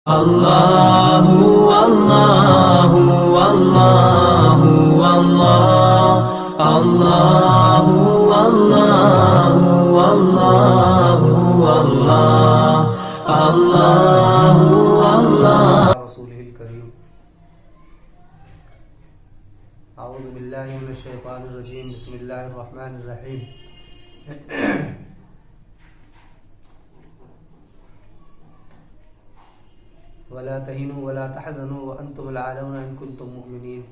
اللہ اللہ اللہ اللہ اللہ اللہ اللہ اللہ رسولہ الکریم اعوذ باللہ من الشیطان الرجیم بسم اللہ الرحمن الرحیم ولا تهنوا ولا تحزنوا وانتم الاعلون ان كنتم مؤمنين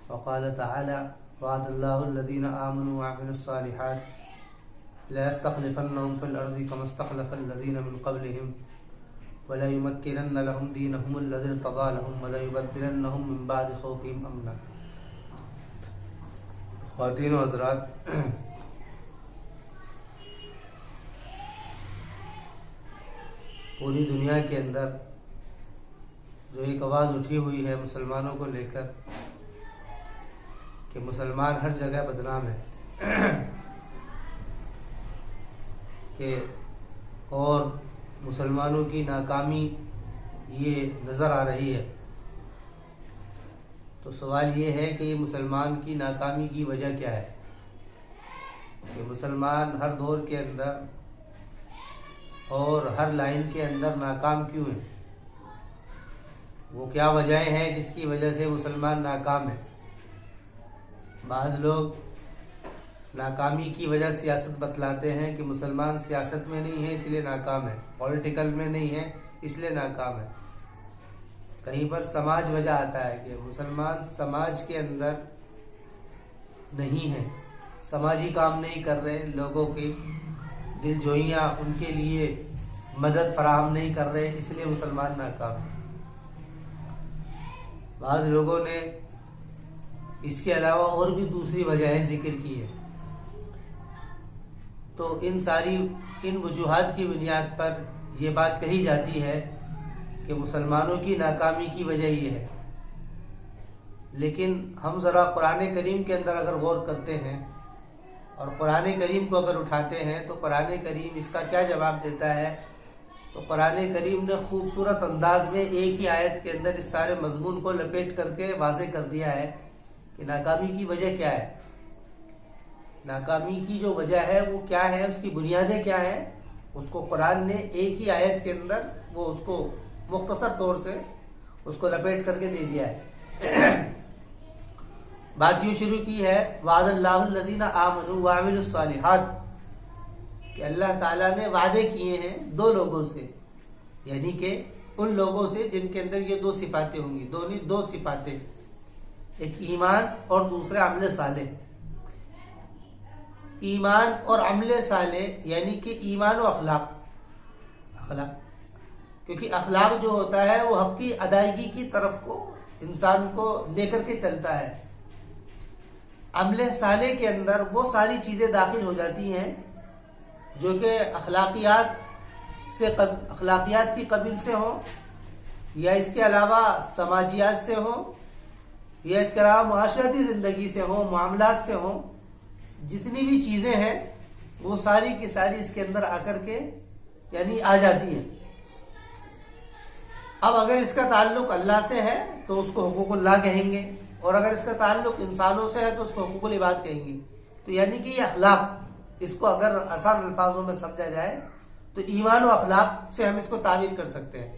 وقال تعالى وعد الله الذين امنوا وعملوا الصالحات لا يستخلفنهم في الارض كما استخلف الذين من قبلهم ولا يمكنن لهم دينهم الذي ارتضى لهم ولا يبدلنهم من بعد خوفهم امنا. خواتین و حضرات، پوری دنیا کے اندر جو ایک آواز اٹھی ہوئی ہے مسلمانوں کو لے کر کہ مسلمان ہر جگہ بدنام ہے کہ اور مسلمانوں کی ناکامی یہ نظر آ رہی ہے، تو سوال یہ ہے کہ یہ مسلمان کی ناکامی کی وجہ کیا ہے کہ مسلمان ہر دور کے اندر اور ہر لائن کے اندر ناکام کیوں ہیں؟ وہ کیا وجہیں ہیں جس کی وجہ سے مسلمان ناکام ہے؟ بعض لوگ ناکامی کی وجہ سیاست بتلاتے ہیں کہ مسلمان سیاست میں نہیں ہے اس لیے ناکام ہے، پولیٹیکل میں نہیں ہے اس لیے ناکام ہے. کہیں پر سماج وجہ آتا ہے کہ مسلمان سماج کے اندر نہیں ہے، سماجی کام نہیں کر رہے، لوگوں کی دل جوئیاں ان کے لیے مدد فراہم نہیں کر رہے، اس لیے مسلمان ناکام ہے. بعض لوگوں نے اس کے علاوہ اور بھی دوسری وجہیں ذکر کی ہے. تو ان وجوہات کی بنیاد پر یہ بات کہی جاتی ہے کہ مسلمانوں کی ناکامی کی وجہ یہ ہے. لیکن ہم ذرا قرآن کریم کے اندر اگر غور کرتے ہیں اور قرآن کریم کو اگر اٹھاتے ہیں تو قرآن کریم اس کا کیا جواب دیتا ہے؟ تو قرآن کریم نے خوبصورت انداز میں ایک ہی آیت کے اندر اس سارے مضمون کو لپیٹ کر کے واضح کر دیا ہے کہ ناکامی کی وجہ کیا ہے. ناکامی کی جو وجہ ہے وہ کیا ہے، اس کی بنیادیں کیا ہیں، اس کو قرآن نے ایک ہی آیت کے اندر وہ اس کو مختصر طور سے اس کو لپیٹ کر کے دے دیا ہے. بات یوں شروع کی ہے وعد اللہ الذین آمنوا وعملوا الصالحات کہ اللہ تعالیٰ نے وعدے کیے ہیں دو لوگوں سے، یعنی کہ ان لوگوں سے جن کے اندر یہ دو صفاتیں ہوں گی، دو صفاتیں، ایک ایمان اور دوسرا عمل صالح. ایمان اور عمل صالح یعنی کہ ایمان و اخلاق کیونکہ اخلاق جو ہوتا ہے وہ حق کی ادائیگی کی طرف کو انسان کو لے کر کے چلتا ہے. عمل صالح کے اندر وہ ساری چیزیں داخل ہو جاتی ہیں جو کہ اخلاقیات کی قبیل سے ہوں، یا اس کے علاوہ سماجیات سے ہوں، یا اس کے علاوہ معاشرتی زندگی سے ہوں، معاملات سے ہوں. جتنی بھی چیزیں ہیں وہ ساری کی ساری اس کے اندر آ کر کے یعنی آ جاتی ہیں. اب اگر اس کا تعلق اللہ سے ہے تو اس کو حقوق اللہ کہیں گے، اور اگر اس کا تعلق انسانوں سے ہے تو اس کو حقوق العباد کہیں گے. تو یعنی کہ یہ اخلاق، اس کو اگر آسان الفاظوں میں سمجھا جائے تو ایمان و اخلاق سے ہم اس کو تعبیر کر سکتے ہیں.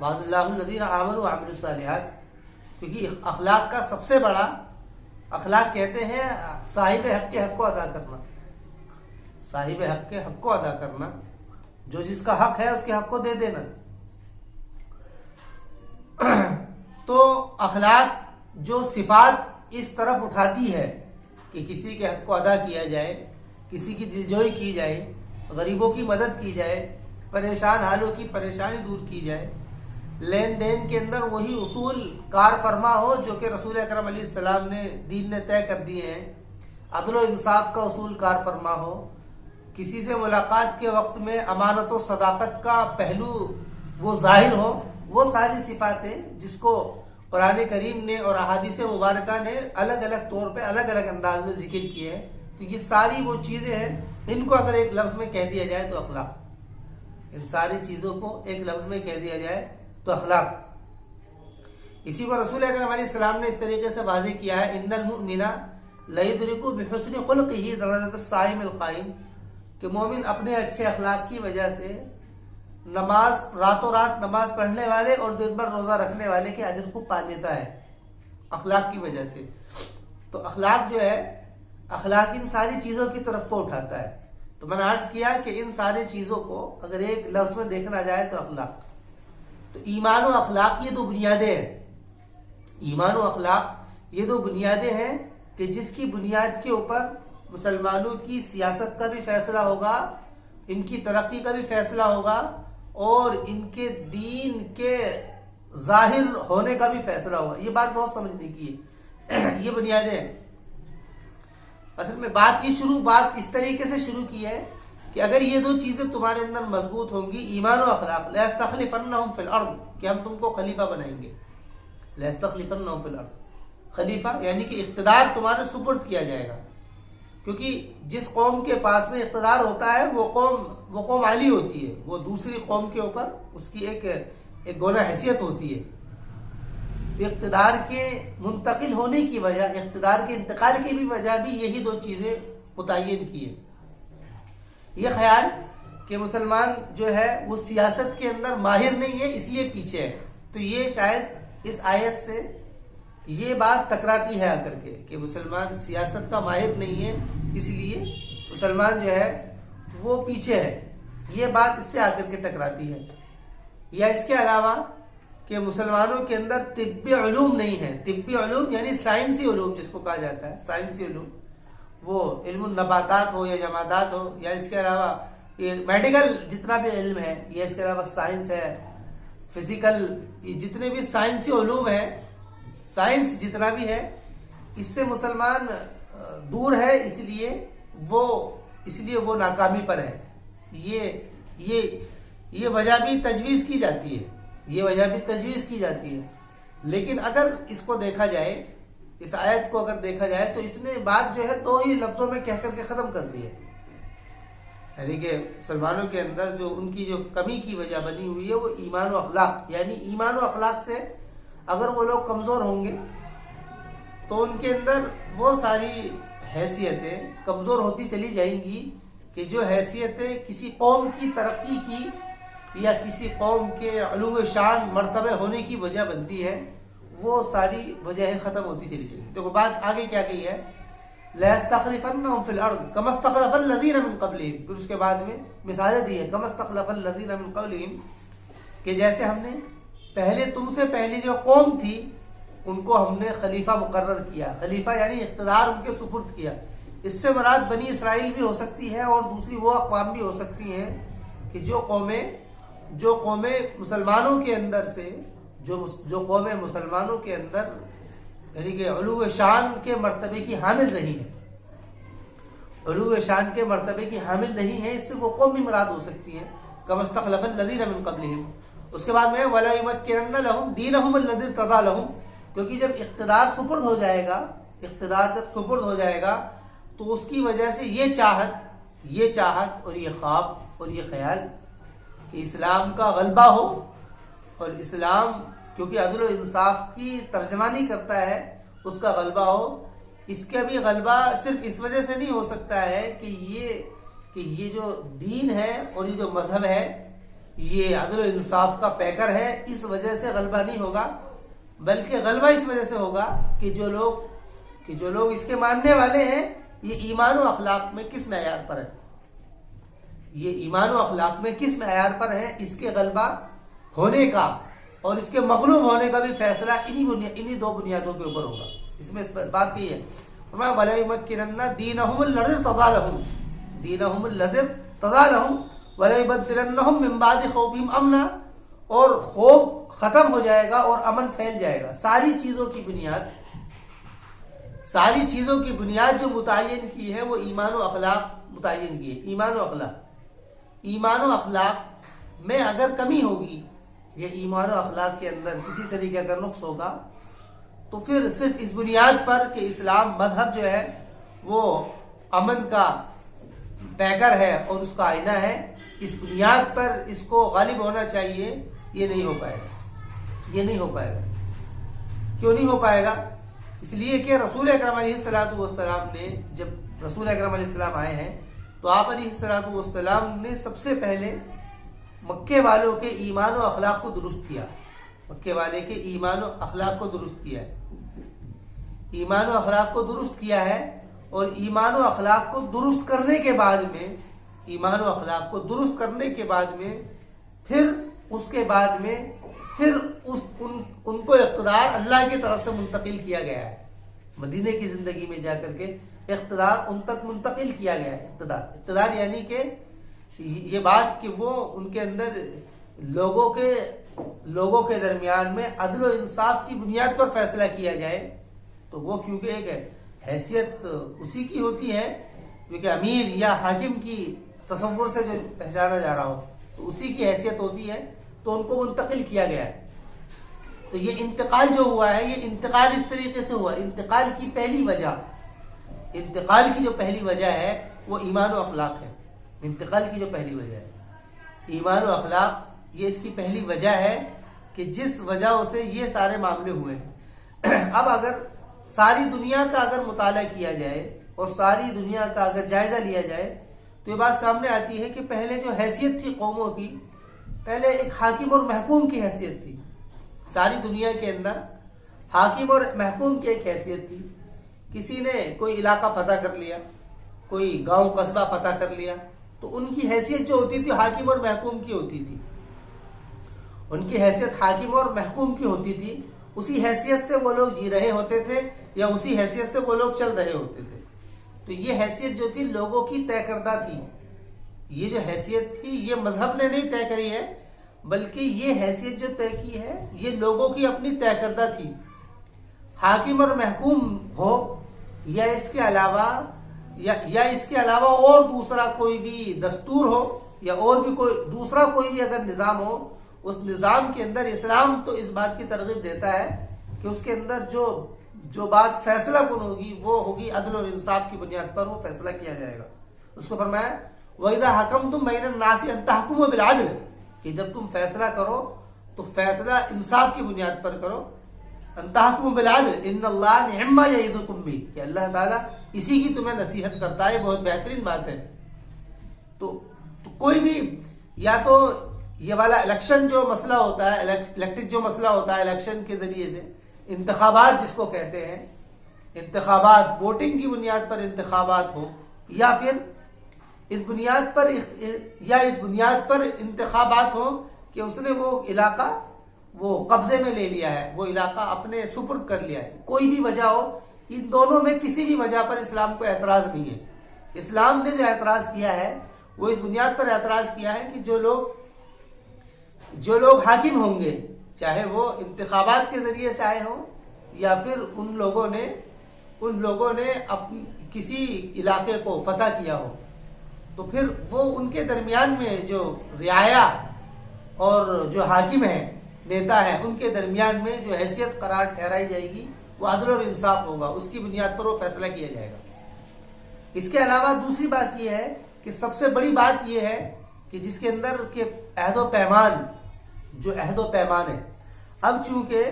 وعد اللہ الذین آمنوا وعملوا الصالحات، کیونکہ اخلاق کا سب سے بڑا، اخلاق کہتے ہیں صاحب حق کے حق کو ادا کرنا، صاحب حق کے حق کو ادا کرنا، جو جس کا حق ہے اس کے حق کو دے دینا. تو اخلاق جو صفات اس طرف اٹھاتی ہے کہ کسی کے حق کو ادا کیا جائے، کسی کی دلجوئی کی جائے، غریبوں کی مدد کی جائے، پریشان حالوں کی پریشانی دور کی جائے، لین دین کے اندر وہی اصول کار فرما ہو جو کہ رسول اکرم علیہ السلام نے دین نے طے کر دیے ہیں، عدل و انصاف کا اصول کار فرما ہو، کسی سے ملاقات کے وقت میں امانت و صداقت کا پہلو وہ ظاہر ہو. وہ ساری صفاتیں جس کو قرآن کریم نے اور احادیث مبارکہ نے الگ الگ طور پہ الگ الگ انداز میں ذکر کیے ہیں، تو یہ ساری وہ چیزیں ہیں، ان کو اگر ایک لفظ میں کہہ دیا جائے تو اخلاق. ان ساری چیزوں کو ایک لفظ میں کہہ دیا جائے تو اخلاق. اسی کو رسول اکرم علیہ السلام نے اس طریقے سے واضح کیا ہے ان المؤمن لیدرک بحسن خلقہ درجۃ الصائم القائم کہ مومن اپنے اچھے اخلاق کی وجہ سے نماز راتوں رات نماز پڑھنے والے اور دن بھر روزہ رکھنے والے کے اجر کو پا لیتا ہے اخلاق کی وجہ سے. تو اخلاق جو ہے اخلاق ان ساری چیزوں کی طرف کو اٹھاتا ہے. تو میں نے عرض کیا کہ ان ساری چیزوں کو اگر ایک لفظ میں دیکھنا جائے تو اخلاق. تو ایمان و اخلاق یہ دو بنیادیں ہیں. ایمان و اخلاق یہ دو بنیادیں ہیں کہ جس کی بنیاد کے اوپر مسلمانوں کی سیاست کا بھی فیصلہ ہوگا, ان کی ترقی کا بھی فیصلہ ہوگا اور ان کے دین کے ظاہر ہونے کا بھی فیصلہ ہوگا. یہ بات بہت سمجھنے کی ہے. یہ بنیادیں ہیں. اصل میں بات اس طریقے سے شروع کی ہے کہ اگر یہ دو چیزیں تمہارے اندر مضبوط ہوں گی, ایمان و اخلاق, لَيَسْتَخْلِفَنَّهُمْ فِي الْأَرْضِ کہ ہم تم کو خلیفہ بنائیں گے. لَيَسْتَخْلِفَنَّهُمْ فِي الْأَرْضِ خلیفہ یعنی کہ اقتدار تمہارے سپرد کیا جائے گا. کیونکہ جس قوم کے پاس میں اقتدار ہوتا ہے وہ قوم عالی ہوتی ہے, وہ دوسری قوم کے اوپر اس کی ایک گونا حیثیت ہوتی ہے. اقتدار کے منتقل ہونے کی وجہ, اقتدار کے انتقال کی بھی وجہ بھی یہی دو چیزیں متعین کی ہے. یہ خیال کہ مسلمان جو ہے وہ سیاست کے اندر ماہر نہیں ہے اس لیے پیچھے ہے, تو یہ شاید اس آیت سے یہ بات ٹکراتی ہے آ کر کے کہ مسلمان سیاست کا ماہر نہیں ہے اس لیے مسلمان جو ہے وہ پیچھے ہے. یہ بات اس سے آ کر کے ٹکراتی ہے. یا اس کے علاوہ کہ مسلمانوں کے اندر طبی علوم نہیں ہے. طبی علوم یعنی سائنسی علوم جس کو کہا جاتا ہے, سائنسی علوم, وہ علم النباتات ہو یا جمادات ہو, یا اس کے علاوہ یہ میڈیکل جتنا بھی علم ہے, یا اس کے علاوہ سائنس ہے, فزیکل, یہ جتنے بھی سائنسی علوم ہیں, سائنس جتنا بھی ہے اس سے مسلمان دور ہے, اس لیے وہ ناکامی پر ہے. یہ وجہ بھی تجویز کی جاتی ہے. لیکن اگر اس کو دیکھا جائے, اس آیت کو اگر دیکھا جائے تو اس نے بات جو ہے دو ہی لفظوں میں کہہ کر کے ختم کر دی ہے. یعنی کہ مسلمانوں کے اندر جو ان کی جو کمی کی وجہ بنی ہوئی ہے وہ ایمان و اخلاق, یعنی ایمان و اخلاق سے اگر وہ لوگ کمزور ہوں گے تو ان کے اندر وہ ساری حیثیتیں کمزور ہوتی چلی جائیں گی کہ جو حیثیتیں کسی قوم کی ترقی کی یا کسی قوم کے علو شان مرتبہ ہونے کی وجہ بنتی ہے, وہ ساری وجہیں ختم ہوتی چلی جائیں گی. تو بات آگے کیا کہی ہے, لَيَسْتَخْلِفَنَّهُمْ فِي الْأَرْضِ كَمَا اسْتَخْلَفَ الَّذِينَ مِن قَبْلِهِمْ. پھر اس کے بعد میں مثالیں دی ہے, كَمَا اسْتَخْلَفَ الَّذِينَ مِن قَبْلِهِمْ کہ جیسے ہم نے پہلے تم سے پہلی جو قوم تھی ان کو ہم نے خلیفہ مقرر کیا. خلیفہ یعنی اقتدار ان کے سپرد کیا. اس سے مراد بنی اسرائیل بھی ہو سکتی ہے اور دوسری وہ اقوام بھی ہو سکتی ہیں کہ جو قومیں مسلمانوں کے اندر سے جو قومیں مسلمانوں کے اندر یعنی کہ علو شان کے مرتبے کی حامل رہی ہیں, علو شان کے مرتبے کی حامل نہیں ہے, اس سے وہ قوم بھی مراد ہو سکتی ہے. كَمَا اسْتَخْلَفَ الَّذِينَ مِن قَبْلِهِمْ. اس کے بعد میں وَلَا يُمَكِّنَنَّ لَهُمْ دِينَهُمُ الَّذِي ارْتَضَىٰ لَهُمْ, کیونکہ جب اقتدار سپرد ہو جائے گا تو اس کی وجہ سے یہ چاہت اور یہ خواب اور یہ خیال کہ اسلام کا غلبہ ہو, اور اسلام کیونکہ عدل و انصاف کی ترجمانی کرتا ہے, اس کا غلبہ ہو. اس کا بھی غلبہ صرف اس وجہ سے نہیں ہو سکتا ہے کہ یہ جو دین ہے اور یہ جو مذہب ہے یہ عدل و انصاف کا پیکر ہے, اس وجہ سے غلبہ نہیں ہوگا, بلکہ غلبہ اس وجہ سے ہوگا کہ جو لوگ اس کے ماننے والے ہیں یہ ایمان و اخلاق میں کس معیار پر ہے, یہ ایمان و اخلاق میں کس معیار پر ہے, اس کے غلبہ ہونے کا اور اس کے مغلوب ہونے کا بھی فیصلہ انہی دو بنیادوں کے اوپر ہوگا. اس میں بات کی ہے وَلَا يُمَكِّنَنَّ دِينَهُمُ الَّذِي ارْتَضَىٰ لَهُمْ وَلَا يُبَدِّلَنَّهُمْ مِن بَعْدِ خَوْفِهِمْ أَمْنًا, اور خوف ختم ہو جائے گا اور امن پھیل جائے گا. ساری چیزوں کی بنیاد جو متعین کی ہے وہ ایمان و اخلاق متعین کی ہے. ایمان و اخلاق میں اگر کمی ہوگی, یہ ایمان و اخلاق کے اندر کسی طریقے کا نقص ہوگا, تو پھر صرف اس بنیاد پر کہ اسلام مذہب جو ہے وہ امن کا پیکر ہے اور اس کا آئینہ ہے, اس بنیاد پر اس کو غالب ہونا چاہیے، یہ نہیں ہو پائے گا، یہ نہیں ہو پائے گا۔ کیوں نہیں ہو پائے گا؟ اس لیے کہ رسول اکرم علیہ السلام نے، جب رسول اکرم علیہ السلام آئے ہیں تو آپ علیہ السلام نے سب سے پہلے مکے والوں کے ایمان و اخلاق کو درست کیا، مکے والے کے ایمان و اخلاق کو درست کیا ہے، ایمان و اخلاق کو درست کیا ہے، اور ایمان و اخلاق کو درست کرنے کے بعد میں، ایمان و اخلاق کو درست کرنے کے بعد میں پھر اس کے بعد میں پھر ان کو اقتدار اللہ کی طرف سے منتقل کیا گیا ہے، مدینے کی زندگی میں جا کر کے اقتدار ان تک منتقل کیا گیا ہے۔ اقتدار یعنی کہ یہ بات کہ وہ ان کے اندر لوگوں کے درمیان میں عدل و انصاف کی بنیاد پر فیصلہ کیا جائے، تو وہ کیونکہ ایک حیثیت اسی کی ہوتی ہے کیونکہ امیر یا حاکم کی تصور سے جو پہچانا جا رہا ہو تو اسی کی حیثیت ہوتی ہے، تو ان کو منتقل کیا گیا ہے۔ تو یہ انتقال جو ہوا ہے، یہ انتقال اس طریقے سے ہوا۔ انتقال کی پہلی وجہ، انتقال کی جو پہلی وجہ ہے وہ ایمان و اخلاق ہے۔ انتقال کی جو پہلی وجہ ہے ایمان و اخلاق، یہ اس کی پہلی وجہ ہے کہ جس وجہ سے یہ سارے معاملے ہوئے ہیں۔ اب اگر ساری دنیا کا اگر مطالعہ کیا جائے اور ساری دنیا کا اگر جائزہ لیا جائے تو یہ بات سامنے آتی ہے کہ پہلے جو حیثیت تھی قوموں کی، پہلے ایک حاکم اور محکوم کی حیثیت تھی۔ ساری دنیا کے اندر حاکم اور محکوم کی ایک حیثیت تھی۔ کسی نے کوئی علاقہ فتح کر لیا، کوئی گاؤں قصبہ فتح کر لیا، تو ان کی حیثیت جو ہوتی تھی حاکم اور محکوم کی ہوتی تھی، ان کی حیثیت حاکم اور محکوم کی ہوتی تھی۔ اسی حیثیت سے وہ لوگ جی رہے ہوتے تھے یا اسی حیثیت سے وہ لوگ چل رہے ہوتے تھے۔ تو یہ حیثیت جو تھی لوگوں کی طے کردہ تھی۔ یہ جو حیثیت تھی یہ مذہب نے نہیں طے کری ہے، بلکہ یہ حیثیت جو طے کی ہے یہ لوگوں کی اپنی طے کردہ تھی۔ حاکم اور محکوم ہو یا اس کے علاوہ اور دوسرا کوئی بھی دستور ہو یا اور بھی دوسرا کوئی بھی اگر نظام ہو، اس نظام کے اندر اسلام تو اس بات کی ترغیب دیتا ہے کہ اس کے اندر جو بات فیصلہ کن ہوگی وہ ہوگی عدل اور انصاف کی بنیاد پر وہ فیصلہ کیا جائے گا۔ اس کو فرمایا وَإِذَا حَكَمْتُمْ بَيْنَ النَّاسِ أَن تَحْكُمُوا بِالْعَدْلِ، کہ جب تم فیصلہ کرو تو فیصلہ انصاف کی بنیاد پر کرو۔ أَن تَحْكُمُوا بِالْعَدْلِ إِنَّ اللَّهَ نِعِمَّ يَعِظُكُم بِهِ، کہ اللہ تعالیٰ اسی کی تمہیں نصیحت کرتا ہے، بہت بہترین بات ہے۔ تو کوئی بھی یا تو یہ والا الیکشن جو مسئلہ ہوتا ہے، الیکٹرک جو مسئلہ ہوتا ہے الیکشن کے ذریعے سے، انتخابات جس کو کہتے ہیں، انتخابات ووٹنگ کی بنیاد پر انتخابات ہو، یا پھر اس بنیاد پر انتخابات ہو کہ اس نے وہ علاقہ وہ قبضے میں لے لیا ہے، وہ علاقہ اپنے سپرد کر لیا ہے، کوئی بھی وجہ ہو، ان دونوں میں کسی بھی وجہ پر اسلام کو اعتراض نہیں ہے۔ اسلام نے جو اعتراض کیا ہے وہ اس بنیاد پر اعتراض کیا ہے کہ جو لوگ حاکم ہوں گے، چاہے وہ انتخابات کے ذریعے سے آئے ہوں یا پھر ان لوگوں نے کسی علاقے کو فتح کیا ہو، تو پھر وہ ان کے درمیان میں جو رعایا اور جو حاکم ہے، نیتا ہے، ان کے درمیان میں جو حیثیت قرار ٹھہرائی جائے گی وہ عدل اور انصاف ہوگا، اس کی بنیاد پر وہ فیصلہ کیا جائے گا۔ اس کے علاوہ دوسری بات یہ ہے کہ سب سے بڑی بات یہ ہے کہ جس کے اندر کہ عہد و پیمان ہے، اب چونکہ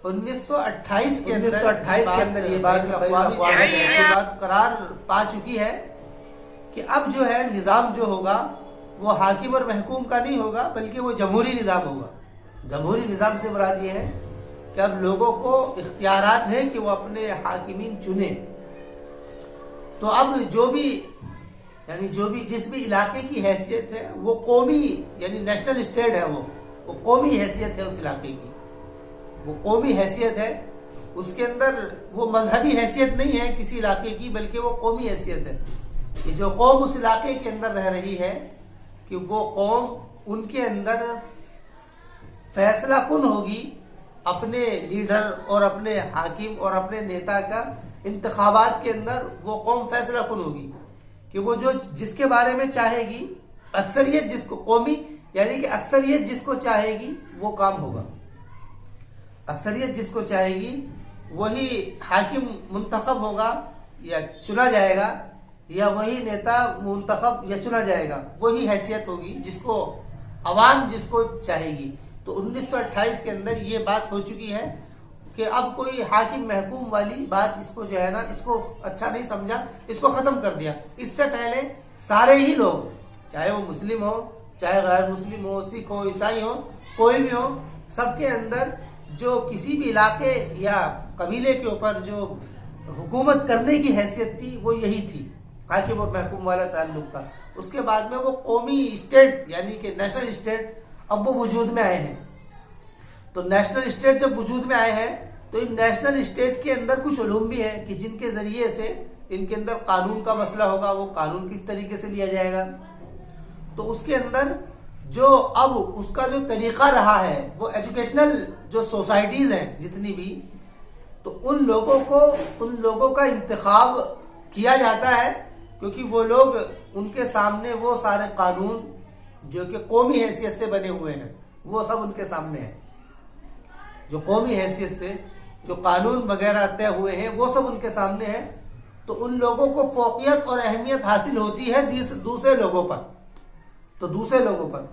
1928 کے اندر یہ بات قرار پا چکی ہے کہ اب جو ہے نظام جو ہوگا وہ حاکم اور محکوم کا نہیں ہوگا بلکہ وہ جمہوری نظام ہوگا۔ جمہوری نظام سے مراد یہ ہے کہ اب لوگوں کو اختیارات ہیں کہ وہ اپنے حاکمین چنیں۔ تو اب جو بھی جس بھی علاقے کی حیثیت ہے وہ قومی یعنی نیشنل اسٹیٹ ہے، وہ قومی حیثیت ہے، اس علاقے کی وہ قومی حیثیت ہے، اس کے اندر وہ مذہبی حیثیت نہیں ہے کسی علاقے کی بلکہ وہ قومی حیثیت ہے کہ جو قوم اس علاقے کے اندر رہ رہی ہے کہ وہ قوم ان کے اندر فیصلہ کن ہوگی اپنے لیڈر اور اپنے حاکم اور اپنے نیتا کا۔ انتخابات کے اندر وہ قوم فیصلہ کن ہوگی کہ وہ جس کے بارے میں چاہے گی، اکثریت جس کو قومی یعنی کہ اکثریت جس کو چاہے گی وہ کام ہوگا، اکثریت جس کو چاہے گی وہی حاکم منتخب ہوگا یا چنا جائے گا یا وہی نیتا منتخب یا چنا جائے گا، وہی حیثیت ہوگی جس کو عوام جس کو چاہے گی۔ تو 1928 کے اندر یہ بات ہو چکی ہے کہ اب کوئی حاکم محکوم والی بات اس کو جو ہے نا، اس کو اچھا نہیں سمجھا، اس کو ختم کر دیا۔ اس سے پہلے سارے ہی لوگ، چاہے وہ مسلم ہو، چاہے غیر مسلم ہو، سکھ ہو، عیسائی ہو، کوئی بھی ہو، سب کے اندر جو کسی بھی علاقے یا قبیلے کے اوپر جو حکومت کرنے کی حیثیت تھی وہ یہی تھی، حاکم اور محکوم والا تعلق تھا۔ اس کے بعد میں وہ قومی اسٹیٹ یعنی کہ نیشنل اسٹیٹ اب وہ وجود میں آئے ہیں۔ تو نیشنل اسٹیٹ جب وجود میں آئے ہیں تو ان نیشنل اسٹیٹ کے اندر کچھ علوم بھی ہیں کہ جن کے ذریعے سے ان کے اندر قانون کا مسئلہ ہوگا، وہ قانون کس طریقے سے لیا جائے گا۔ تو اس کے اندر جو اب اس کا جو طریقہ رہا ہے وہ ایجوکیشنل جو سوسائٹیز ہیں جتنی بھی، تو ان لوگوں کا انتخاب کیا جاتا ہے، کیونکہ وہ لوگ ان کے سامنے وہ سارے قانون جو کہ قومی حیثیت سے بنے ہوئے ہیں وہ سب ان کے سامنے ہیں۔ جو قومی حیثیت سے جو قانون وغیرہ طے ہوئے ہیں وہ سب ان کے سامنے ہیں۔ تو ان لوگوں کو فوقیت اور اہمیت حاصل ہوتی ہے دوسرے لوگوں پر۔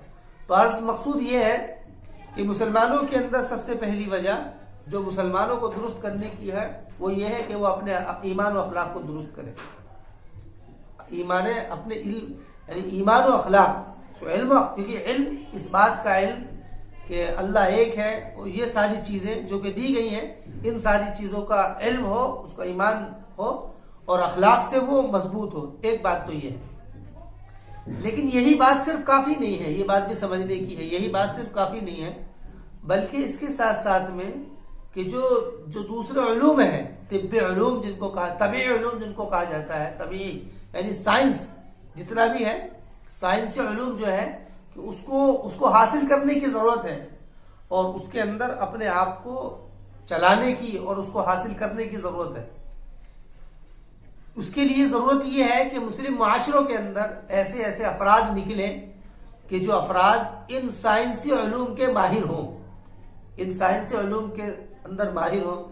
تو عرض مقصود یہ ہے کہ مسلمانوں کے اندر سب سے پہلی وجہ جو مسلمانوں کو درست کرنے کی ہے وہ یہ ہے کہ وہ اپنے ایمان و اخلاق کو درست کرے۔ اپنے علم یعنی ایمان و اخلاق، کیونکہ علم اس بات کا علم کہ اللہ ایک ہے، اور یہ ساری چیزیں جو کہ دی گئی ہیں ان ساری چیزوں کا علم ہو، اس کا ایمان ہو اور اخلاق سے وہ مضبوط ہو۔ ایک بات تو یہ ہے، لیکن یہی بات صرف کافی نہیں ہے، یہ بات بھی سمجھنے کی ہے، یہی بات صرف کافی نہیں ہے، بلکہ اس کے ساتھ ساتھ میں کہ جو دوسرے علوم ہیں، طبی علوم جن کو طبیعی علوم جن کو کہا جاتا ہے، طبیعی یعنی سائنس جتنا بھی ہے، سائنسی علوم جو ہے کہ اس کو حاصل کرنے کی ضرورت ہے، اور اس کے اندر اپنے آپ کو چلانے کی اور اس کو حاصل کرنے کی ضرورت ہے۔ اس کے لیے ضرورت یہ ہے کہ مسلم معاشروں کے اندر ایسے افراد نکلیں کہ جو افراد ان سائنسی علوم کے ماہر ہوں، ان سائنسی علوم کے اندر ماہر ہوں،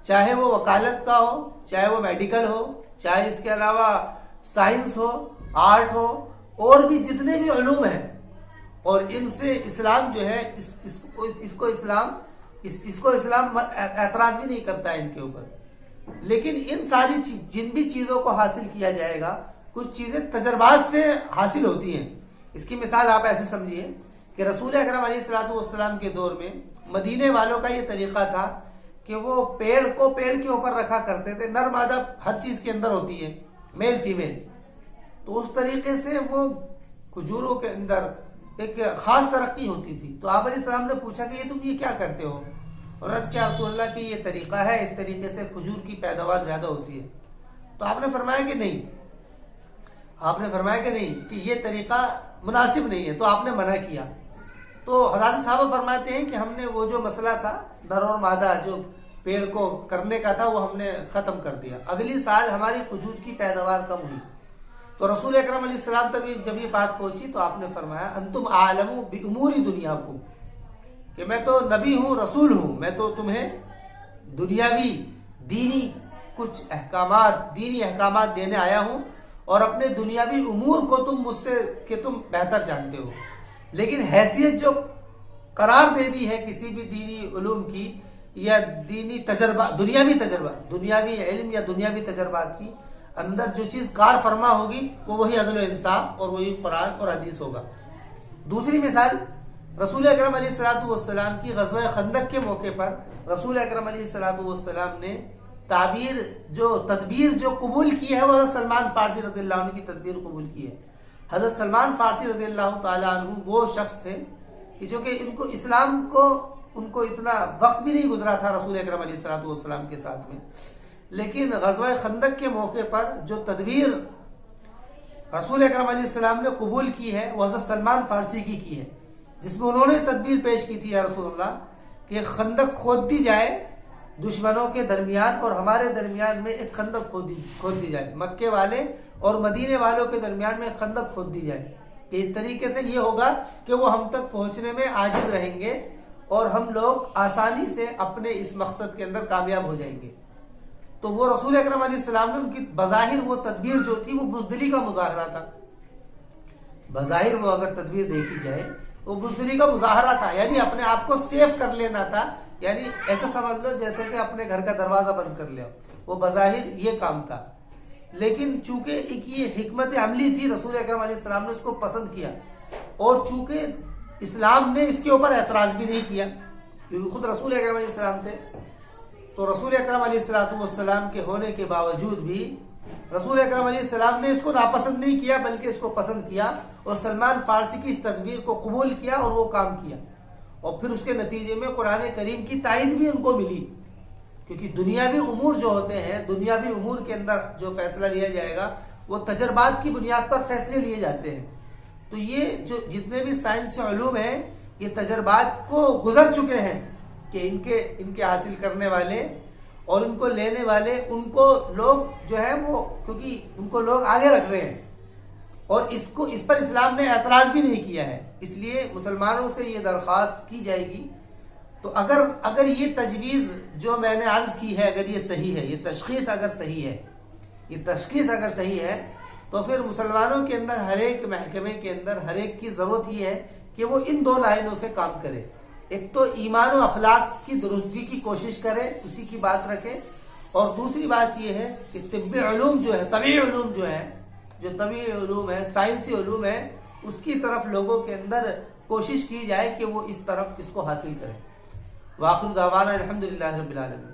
چاہے وہ وکالت کا ہو، چاہے وہ میڈیکل ہو، چاہے اس کے علاوہ سائنس ہو، آرٹ ہو، اور بھی جتنے بھی علوم ہیں، اور ان سے اسلام جو ہے اس کو اسلام اعتراض بھی نہیں کرتا ہے ان کے اوپر۔ لیکن ان ساری جن بھی چیزوں کو حاصل کیا جائے گا، کچھ چیزیں تجربات سے حاصل ہوتی ہیں۔ اس کی مثال آپ ایسے سمجھیے کہ رسول اکرم علیہ الصلوۃ والسلام کے دور میں مدینے والوں کا یہ طریقہ تھا کہ وہ پیڑ کو پیڑ کے اوپر رکھا کرتے تھے، نر مادہ ہر چیز کے اندر ہوتی ہے، میل فیمیل۔ تو اس طریقے سے وہ کھجوروں کے اندر ایک خاص ترقی ہوتی تھی۔ تو آپ علیہ السلام نے پوچھا کہ تم یہ کیا کرتے ہو؟ اور عرض کیا رسول اللہ کی یہ طریقہ ہے، اس طریقے سے کھجور کی پیداوار زیادہ ہوتی ہے۔ تو آپ نے فرمایا کہ نہیں، کہ یہ طریقہ مناسب نہیں ہے، تو آپ نے منع کیا۔ تو حضرت صاحب فرماتے ہیں کہ ہم نے وہ جو مسئلہ تھا نر اور مادہ جو پیڑ کو کرنے کا تھا وہ ہم نے ختم کر دیا۔ اگلی سال ہماری کھجور کی پیداوار کم ہوئی۔ تو رسول اکرم علیہ السلام جب یہ بات پہنچی تو آپ نے فرمایا انتم عالم بامور دنیاکم، کہ میں تو نبی ہوں، رسول ہوں، میں تو تمہیں دنیاوی دینی کچھ احکامات دینے آیا ہوں، اور اپنے دنیاوی امور کو تم مجھ سے کہ تم بہتر جانتے ہو، لیکن حیثیت جو قرار دے دی ہے کسی بھی دینی علوم کی یا دینی تجربہ، دنیاوی علم یا دنیاوی تجربات کی اندر جو چیز کار فرما ہوگی وہ وہی عدل و انصاف اور وہی قرآن اور حدیث ہوگا۔ دوسری مثال رسول اکرم علیہ الصلوۃ والسلام کی غزوہ خندق کے موقع پر رسول اکرم علیہ الصلوۃ والسلام نے تدبیر جو قبول کی ہے وہ حضرت سلمان فارسی رضی اللہ عنہ کی تدبیر قبول کی ہے۔ حضرت سلمان فارسی رضی اللہ تعالی عنہ وہ شخص تھے کہ جو کہ ان کو اتنا وقت بھی نہیں گزرا تھا رسول اکرم علیہ الصلوۃ والسلام کے ساتھ میں، لیکن غزوہ خندق کے موقع پر جو تدبیر رسول اکرم علیہ السلام نے قبول کی ہے وہ حضرت سلمان فارسی کی ہے، جس میں انہوں نے تدبیر پیش کی تھی یا رسول اللہ کہ خندق کھود دی جائے دشمنوں کے درمیان اور ہمارے درمیان میں ایک خندق کھود دی جائے، مکے والے اور مدینے والوں کے درمیان میں ایک خندق کھود دی جائے، کہ اس طریقے سے یہ ہوگا کہ وہ ہم تک پہنچنے میں عاجز رہیں گے اور ہم لوگ آسانی سے اپنے اس مقصد کے اندر کامیاب ہو جائیں گے۔ تو وہ رسول اکرم علیہ السلام نے ان کی بظاہر وہ تدبیر جو تھی وہ بزدلی کا مظاہرہ تھا. بظاہر وہ اگر تدبیر دیکھی جائے وہ بزدلی کا مظاہرہ تھا، یعنی اپنے آپ کو سیف کر لینا تھا. یعنی ایسا سمجھ لو جیسے کہ اپنے گھر کا دروازہ بند کر لیا. وہ بظاہر یہ کام تھا، لیکن چونکہ ایک یہ حکمت عملی تھی، رسول اکرم علیہ السلام نے اس کو پسند کیا. اور چونکہ اسلام نے اس کے اوپر اعتراض بھی نہیں کیا، کیونکہ خود رسول اکرم علیہ السلام تھے. تو رسول اکرم علیہ السلام کے ہونے کے باوجود بھی رسول اکرم علیہ السلام نے اس کو ناپسند نہیں کیا، بلکہ اس کو پسند کیا اور سلمان فارسی کی اس تدبیر کو قبول کیا اور وہ کام کیا. اور پھر اس کے نتیجے میں قرآن کریم کی تائید بھی ان کو ملی، کیونکہ دنیاوی امور جو ہوتے ہیں، دنیاوی امور کے اندر جو فیصلہ لیا جائے گا وہ تجربات کی بنیاد پر فیصلے لیے جاتے ہیں. تو یہ جو جتنے بھی سائنسی علوم ہیں یہ تجربات کو گزر چکے ہیں کہ ان کے حاصل کرنے والے اور ان کو لینے والے، ان کو لوگ جو ہے وہ، کیونکہ ان کو لوگ آگے رکھ رہے ہیں اور اس پر اسلام نے اعتراض بھی نہیں کیا ہے. اس لیے مسلمانوں سے یہ درخواست کی جائے گی، تو اگر یہ تجویز جو میں نے عرض کی ہے اگر یہ صحیح ہے، یہ تشخیص اگر صحیح ہے تو پھر مسلمانوں کے اندر ہر ایک محکمے کے اندر ہر ایک کی ضرورت یہ ہے کہ وہ ان دو لائنوں سے کام کرے. ایک تو ایمان و اخلاق کی درستگی کی کوشش کرے، اسی کی بات رکھے، اور دوسری بات یہ ہے کہ طبی علوم جو ہے، طبی علوم ہے، سائنسی علوم ہے، اس کی طرف لوگوں کے اندر کوشش کی جائے کہ وہ اس کو حاصل کریں. وآخر دعوانا الحمدللہ رب العالمین.